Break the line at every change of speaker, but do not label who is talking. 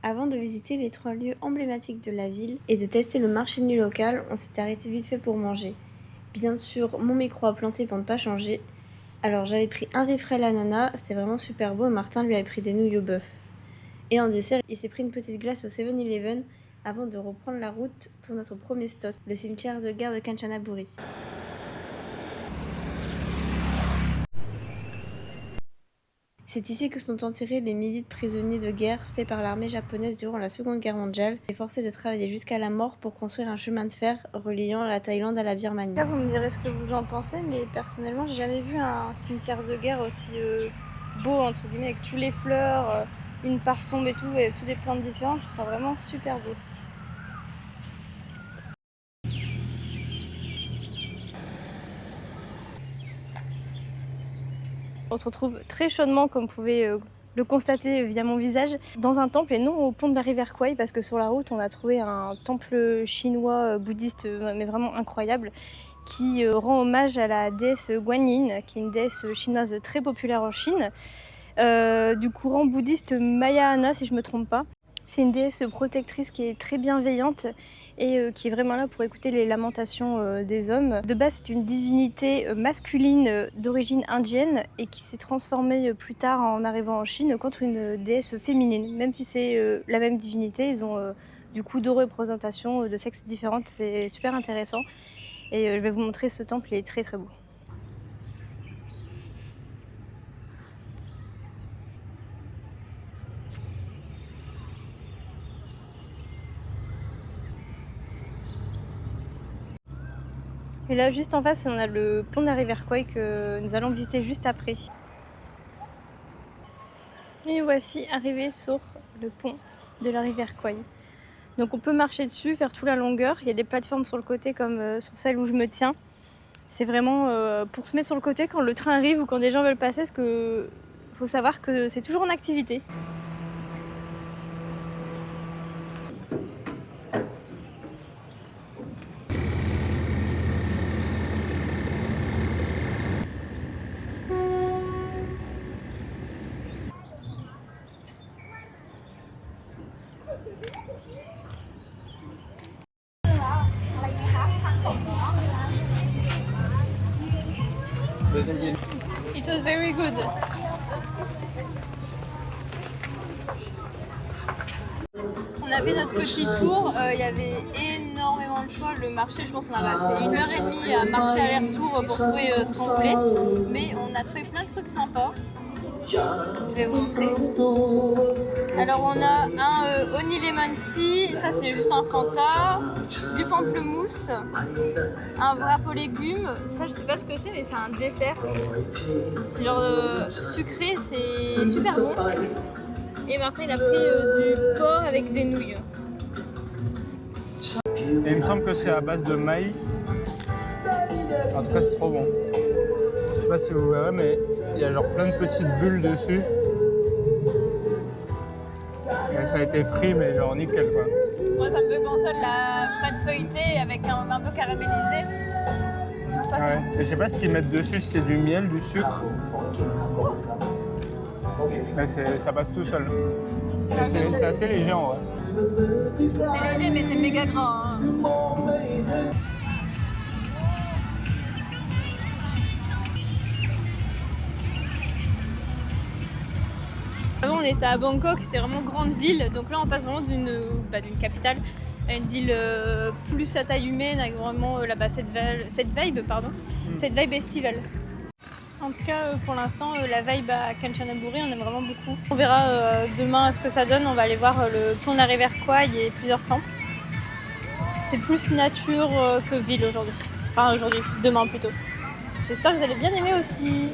Avant de visiter les 3 lieux emblématiques de la ville et de tester le marché de nuit local, on s'est arrêté vite fait pour manger. Bien sûr, mon micro a planté pour ne pas changer. Alors j'avais pris un riz à l'ananas, c'était vraiment super beau, et Martin lui avait pris des nouilles au bœuf. Et en dessert, il s'est pris une petite glace au 7-Eleven avant de reprendre la route pour notre premier stop, le cimetière de guerre de Kanchanaburi. C'est ici que sont enterrés les milliers de prisonniers de guerre faits par l'armée japonaise durant la Seconde Guerre mondiale et forcés de travailler jusqu'à la mort pour construire un chemin de fer reliant la Thaïlande à la Birmanie. Là, vous me direz ce que vous en pensez, mais personnellement, j'ai jamais vu un cimetière de guerre aussi beau, entre guillemets, avec tous les fleurs, une part tombe et toutes des plantes différentes. Je trouve ça vraiment super beau. On se retrouve très chaudement, comme vous pouvez le constater via mon visage, dans un temple et non au pont de la rivière Kwai, parce que sur la route on a trouvé un temple chinois bouddhiste mais vraiment incroyable qui rend hommage à la déesse Guanyin, qui est une déesse chinoise très populaire en Chine, du courant bouddhiste Mahayana si je ne me trompe pas. C'est une déesse protectrice qui est très bienveillante et qui est vraiment là pour écouter les lamentations des hommes. De base, c'est une divinité masculine d'origine indienne et qui s'est transformée plus tard en arrivant en Chine contre une déesse féminine. Même si c'est la même divinité, ils ont du coup 2 représentations de sexes différentes. C'est super intéressant et je vais vous montrer ce temple, il est très très beau. Et là, juste en face, on a le pont de la rivière Kwai que nous allons visiter juste après. Et voici arrivé sur le pont de la rivière Kwai. Donc on peut marcher dessus, faire toute la longueur. Il y a des plateformes sur le côté comme sur celle où je me tiens. C'est vraiment pour se mettre sur le côté quand le train arrive ou quand des gens veulent passer, parce que faut savoir que c'est toujours en activité. It was very good. On a fait notre petit tour, il y avait énormément de choix. Le marché, je pense qu'on a passé 1h30 à marcher aller-retour pour trouver ce qu'on voulait. Mais on a trouvé plein de trucs sympas. Je vais vous montrer. Alors on a un Honey Lemon Tea, ça c'est juste un Fanta, du pamplemousse, un wrap aux légumes, ça je sais pas ce que c'est mais c'est un dessert. C'est genre sucré, c'est super bon. Et Martin il a pris du porc avec des nouilles.
Et il me semble que c'est à base de maïs. En tout cas c'est trop bon. Je sais pas si vous verrez mais il y a genre plein de petites bulles dessus. Et ça a été frit mais genre nickel quoi.
Moi ça me fait penser à de la pâte feuilletée avec un peu caramélisé.
Ouais. Et je sais pas ce qu'ils mettent dessus, si c'est du miel, du sucre. Mais ça passe tout seul. C'est assez léger en vrai.
C'est léger mais c'est méga gras. Hein. Avant on était à Bangkok, c'était vraiment grande ville, donc là on passe vraiment d'une capitale à une ville plus à taille humaine avec vraiment là-bas cette vibe estivale. En tout cas pour l'instant la vibe à Kanchanaburi on aime vraiment beaucoup. On verra demain ce que ça donne, on va aller voir le pont de la rivière Kwai et plusieurs temples. C'est plus nature que ville aujourd'hui, enfin aujourd'hui, demain plutôt. J'espère que vous allez bien aimer aussi.